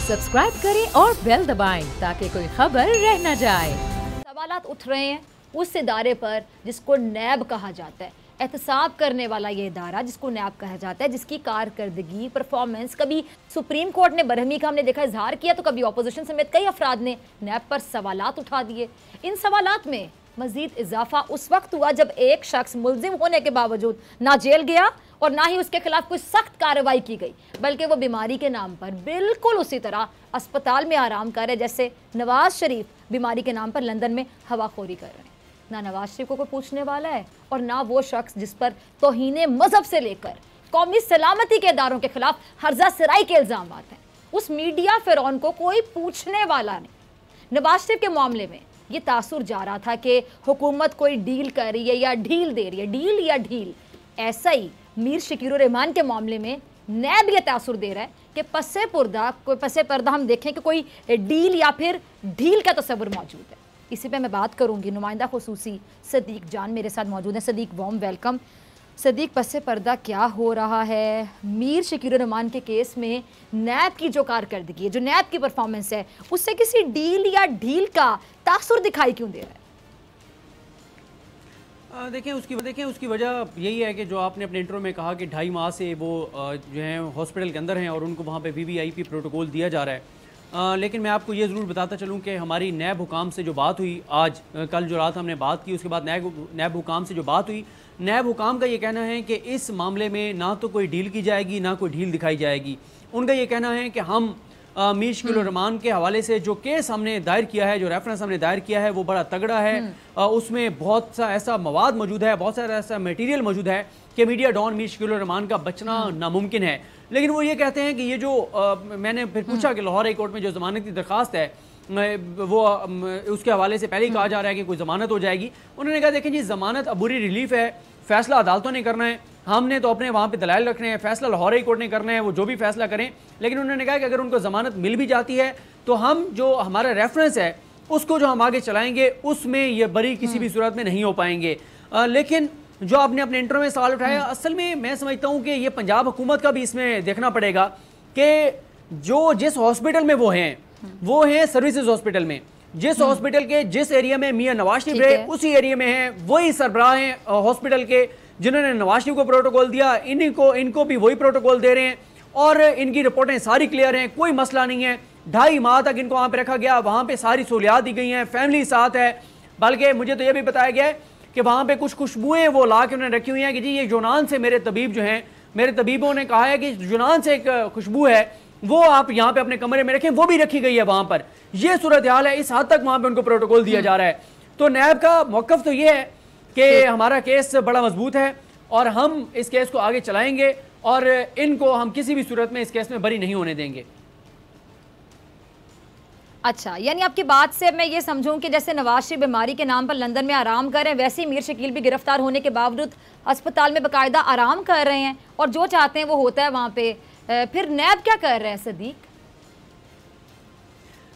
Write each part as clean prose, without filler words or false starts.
Subscribe करें और bell दबाएं ताकि कोई खबर रह न जाए। सवालात उठ रहे हैं उस इदारे पर जिसको नैब कहा जाता है, एहतसाब करने वाला ये इदारा जिसको नैब कहा जाता है, जिसकी कारकर्दगी परफॉर्मेंस कभी सुप्रीम कोर्ट ने बरहमी का हमने देखा इजहार किया तो कभी अपोजिशन समेत कई अफराद ने नैब पर सवालात उठा दिए। इन सवालात में मजीद इजाफा उस वक्त हुआ जब एक शख्स मुलजिम होने के बावजूद ना जेल गया और ना ही उसके खिलाफ कोई सख्त कार्रवाई की गई, बल्कि वो बीमारी के नाम पर बिल्कुल उसी तरह अस्पताल में आराम कर रहे जैसे नवाज शरीफ बीमारी के नाम पर लंदन में हवाखोरी कर रहे हैं। ना नवाज शरीफ को कोई पूछने वाला है और ना वो शख्स जिस पर तौहीने मजहब से लेकर कौमी सलामती के इदारों के खिलाफ हर्जा सराई के इल्जाम हैं, उस मीडिया फिरौन को कोई पूछने वाला नहीं। नवाज शरीफ के मामले में ये तासुर जा रहा था कि हुकूमत कोई डील कर रही है या ढील दे रही है, डील या ढील। ऐसा ही मीर शकील रहमान के मामले में नैब ये तासुर दे रहा है कि पसे पर्दा हम देखें कि कोई डील या फिर ढील का तस्वुर मौजूद है। इसी पे मैं बात करूंगी। नुमाइंदा खुसूसी सदीक जान मेरे साथ मौजूद है। Sadiq warm welcome. सदीक, पसे पर्दा क्या हो रहा है मीर शकील रहमान के केस में? नैब की जो कारकर्दगी है, जो नैब की परफॉर्मेंस है, उससे किसी डील या ढील का तासुर दिखाई क्यों दे रहा है? देखें उसकी वजह यही है कि जो आपने अपने इंटरव्यू में कहा कि 2.5 माह से वो जो हैं हॉस्पिटल के अंदर हैं और उनको वहाँ पे वीवीआईपी प्रोटोकॉल दिया जा रहा है। लेकिन मैं आपको ये ज़रूर बताता चलूँ कि हमारी नैब हुकाम से जो बात हुई आज कल जो रात हमने बात की, उसके बाद नैब हुकाम से जो बात हुई, नैब हुकाम का ये कहना है कि इस मामले में ना तो कोई डील की जाएगी ना कोई ढील दिखाई जाएगी। उनका ये कहना है कि हम मीर शकील रहमान के हवाले से जो केस हमने दायर किया है, जो रेफरेंस हमने दायर किया है, वो बड़ा तगड़ा है। उसमें बहुत सा ऐसा मवाद मौजूद है, बहुत सारा ऐसा मटेरियल मौजूद है कि मीडिया डॉन मीर शकील रहमान का बचना नामुमकिन है। लेकिन वो ये कहते हैं कि ये जो मैंने फिर पूछा कि लाहौर हाई कोर्ट में जो जमानत की दरख्वास्त है वो उसके हवाले से पहले ही कहा जा रहा है कि कोई जमानत हो जाएगी। उन्होंने कहा देखें जी, जमानत अबूरी रिलीफ है, फैसला अदालतों ने करना है, हमने तो अपने वहाँ पे दलाइल रखने हैं, फैसला लाहौर हाई कोर्ट ने करना है, वो जो भी फैसला करें। लेकिन उन्होंने कहा कि अगर उनको जमानत मिल भी जाती है तो हम जो हमारा रेफरेंस है उसको जो हम आगे चलाएंगे उसमें ये बरी किसी भी सूरत में नहीं हो पाएंगे। लेकिन जो आपने अपने इंटरव्यू में सवाल उठाया, असल में मैं समझता हूँ कि ये पंजाब हुकूमत का भी इसमें देखना पड़ेगा कि जो जिस हॉस्पिटल में वो हैं सर्विसेज हॉस्पिटल में, जिस हॉस्पिटल के जिस एरिया में मियां नवाज शरीफ रहे उसी एरिया में हैं, वही सरबराह हैं हॉस्पिटल के जिन्होंने नवाज शरीफ को प्रोटोकॉल दिया, इनको भी वही प्रोटोकॉल दे रहे हैं और इनकी रिपोर्टें सारी क्लियर हैं, कोई मसला नहीं है। 2.5 माह तक इनको वहाँ पे रखा गया, वहाँ पे सारी सहूलियात दी गई हैं, फैमिली साथ है। बल्कि मुझे तो ये भी बताया गया है कि वहाँ पे कुछ खुशबुएं वो ला के उन्होंने रखी हुई हैं कि जी ये यूनान से मेरे तबीब जो हैं, मेरे तबीबों ने कहा है कि यूनान से एक खुशबू है, वो आप यहाँ पे अपने कमरे में रखें, वो भी रखी गई है वहाँ पर। ये सूरत हाल है, इस हद तक वहाँ पे उनको प्रोटोकॉल दिया जा रहा है। तो नैब का मौक़िफ़ तो ये है कि हमारा केस बड़ा मजबूत है और हम इस केस को आगे चलाएंगे और इनको हम किसी भी सूरत में इस केस में बरी नहीं होने देंगे। अच्छा, यानी आपकी बात से मैं ये समझूं कि जैसे नवाज शरीफ बीमारी के नाम पर लंदन में आराम कर रहे हैं, वैसे ही मीर शकील भी गिरफ्तार होने के बावजूद अस्पताल में बाकायदा आराम कर रहे हैं और जो चाहते हैं वो होता है वहाँ पे। फिर नैब क्या कर रहे हैं सदीक?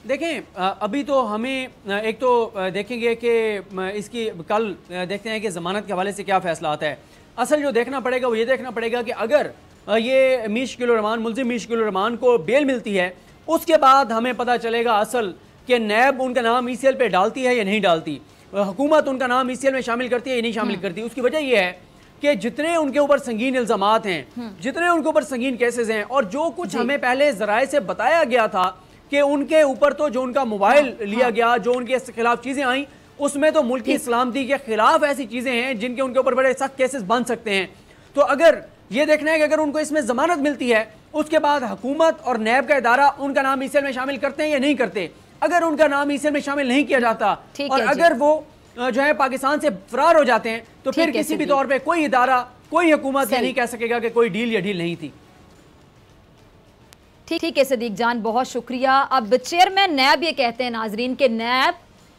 देखें, अभी तो हमें एक तो देखेंगे कि इसकी कल देखते हैं कि ज़मानत के हवाले से क्या फ़ैसला आता है। असल जो देखना पड़ेगा वो ये देखना पड़ेगा कि अगर ये मीर शकील रहमान, मुलजिम मीर शकील रहमान को बेल मिलती है, उसके बाद हमें पता चलेगा असल कि नैब उनका नाम ईसीएल पे डालती है या नहीं डालती, हुकूमत उनका नाम ईसीएल में शामिल करती है या नहीं शामिल करती। उसकी वजह यह है कि जितने उनके ऊपर संगीन इल्ज़ामात हैं, जितने उनके ऊपर संगीन केसेस हैं और जो कुछ हमें पहले ज़राए से बताया गया था कि उनके ऊपर तो जो उनका मोबाइल लिया गया, जो उनके खिलाफ चीज़ें आई, उसमें तो मुल्क की सलामती के खिलाफ ऐसी चीज़ें हैं जिनके उनके ऊपर बड़े सख्त केसेस बन सकते हैं। तो अगर ये देखना है कि अगर उनको इसमें जमानत मिलती है, उसके बाद हुकूमत और नैब का इदारा उनका नाम ईसीएल में शामिल करते हैं या नहीं करते। अगर उनका नाम ईसीएल में शामिल नहीं किया जाता और अगर वो जो है पाकिस्तान से फरार हो जाते हैं तो फिर किसी भी तौर पे कोई इदारा, कोई हुकूमत ये नहीं कह सकेगा कि कोई डील या डील नहीं थी। ठीक है सदीक जान, बहुत शुक्रिया। अब चेयरमैन नैब ये कहते हैं नाजरीन के नैब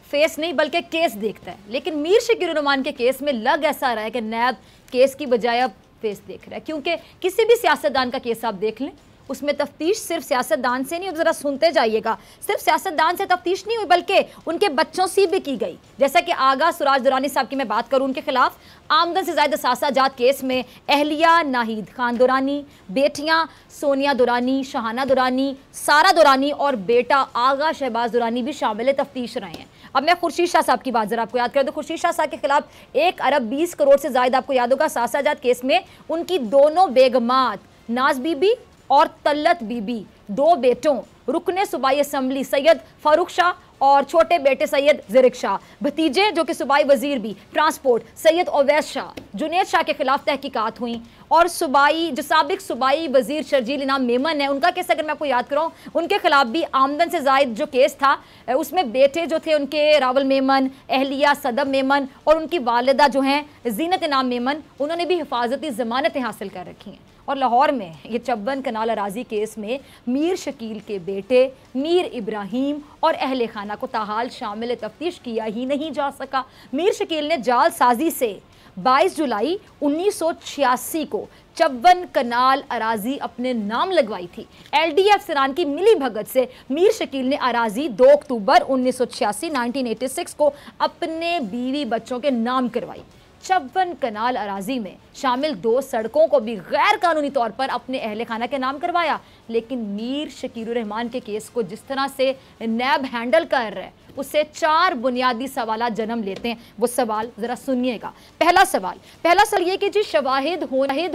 फेस नहीं बल्कि केस देखता है, लेकिन मीर शकील रहमान के केस में लग ऐसा रहा है कि नैब केस की बजाय अब फेस देख रहा है, क्योंकि किसी भी सियासतदान का केस आप देख लें, उसमें तफ्तीश सिर्फ सियासतदान से नहीं, ज़रा सुनते जाइएगा, सिर्फ सियासतदान से तफ्तीश नहीं हुई बल्कि उनके बच्चों से भी की गई। जैसा कि आगा सुराज दुरानी साहब की मैं बात करूं, उनके खिलाफ आमदन से ज़ायद असासा जात केस में अहलिया नाहिद खान दुरानी, बेटियां सोनिया दुरानी, शहाना दुरानी, सारा दुरानी और बेटा आगा शहबाज दुरानी भी शामिल तफ्तीश रहे हैं। अब मैं खुर्शीद शाह साहब की बात जरा आपको याद करें तो खुर्शीद शाह साहब के खिलाफ 1 अरब 20 करोड़ से ज़ायद, आपको याद होगा, सासाजात केस में उनकी दोनों बेगमात नाज बीबी और तल्लत बीबी, 2 बेटों रुकने सूबाई असम्बली सैयद फारूक शाह और छोटे बेटे सैयद ज़रिक शाह, भतीजे जो कि सूबाई वजीर भी ट्रांसपोर्ट सैयद ओवैस शाह, जुनैद शाह के खिलाफ तहकीकात हुई। और सूबाई जो साबिक सूबाई वजीर शर्जील इनाम मेमन है, उनका केस अगर मैं आपको याद कराऊँ, उनके खिलाफ भी आमदन से ज़ायद जो केस था, उसमें बेटे जो थे उनके रावल मेमन, अहलिया सदब मेमन और उनकी वालिदा जो हैं जीनत इनाम मेमन, उन्होंने भी हिफाजती ज़मानतें हासिल कर रखी हैं। और लाहौर में ये 54 कनाल अराजी केस में मीर शकील के बेटे मीर इब्राहिम और अहले खाना को ताहाल शामिल तफ्तीश किया ही नहीं जा सका। मीर शकील ने जाल साजी से 22 जुलाई 1986 को 54 कनाल अराजी अपने नाम लगवाई थी। LDF सिरान की मिली भगत से मीर शकील ने अराजी 2 अक्टूबर 1986 को अपने बीवी बच्चों के नाम करवाई। 54 कनाल अराजी में शामिल 2 सड़कों को भी गैर कानूनी तौर पर अपने अहले खाना के नाम करवाया। लेकिन मीर शकील रहमान के केस को जिस तरह से नैब हैंडल कर रहा है, उससे 4 बुनियादी सवाल जन्म लेते हैं। वो सवाल ज़रा सुनिएगा। पहला सवाल ये कि जी शवाहिद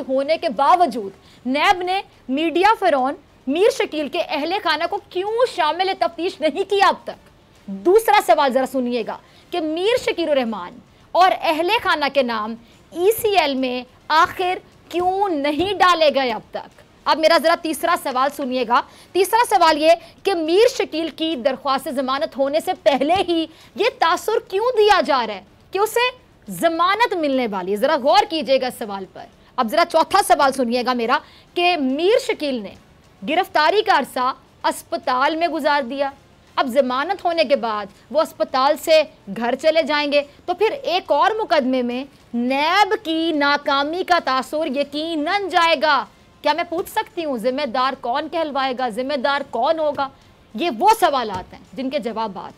होने के बावजूद नैब ने मीडिया फ़िरौन मीर शकील के अहले खाना को क्यों शामिल तफ्तीश नहीं किया अब तक। दूसरा सवाल ज़रा सुनिएगा कि मीर शकील रहमान और अहले खाना के नाम ECL में आखिर क्यों नहीं डाले गए अब तक। अब मेरा ज़रा तीसरा सवाल सुनिएगा। तीसरा सवाल ये कि मीर शकील की दरख्वास्त ज़मानत होने से पहले ही ये तासुर क्यों दिया जा रहा है कि उसे ज़मानत मिलने वाली है। ज़रा गौर कीजिएगा इस सवाल पर। अब ज़रा चौथा सवाल सुनिएगा मेरा कि मीर शकील ने गिरफ्तारी का अरसा अस्पताल में गुजार दिया, अब ज़मानत होने के बाद वो अस्पताल से घर चले जाएंगे, तो फिर एक और मुकदमे में नैब की नाकामी का तासुर यकीनन जाएगा। क्या मैं पूछ सकती हूँ जिम्मेदार कौन कहलवाएगा, जिम्मेदार कौन होगा? ये वो सवालात हैं जिनके जवाबात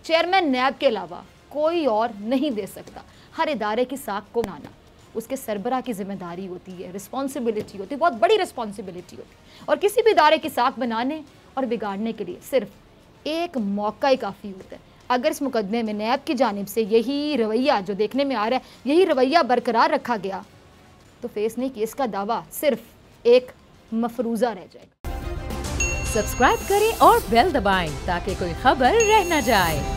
चेयरमैन नैब के अलावा कोई और नहीं दे सकता। हर इदारे की साख को बनाना उसके सरबराह की जिम्मेदारी होती है, रिस्पॉन्सिबिलिटी होती है, बहुत बड़ी रिस्पॉन्सिबिलिटी होती है। और किसी भी इदारे की साख बनाने और बिगाड़ने के लिए सिर्फ एक मौका ही काफ़ी होता है। अगर इस मुकदमे में नैब की जानिब से यही रवैया जो देखने में आ रहा है, यही रवैया बरकरार रखा गया, तो फेस नहीं केस का दावा सिर्फ एक मफरूज़ा रह जाएगा। सब्सक्राइब करें और बेल दबाएं ताकि कोई खबर रह न जाए।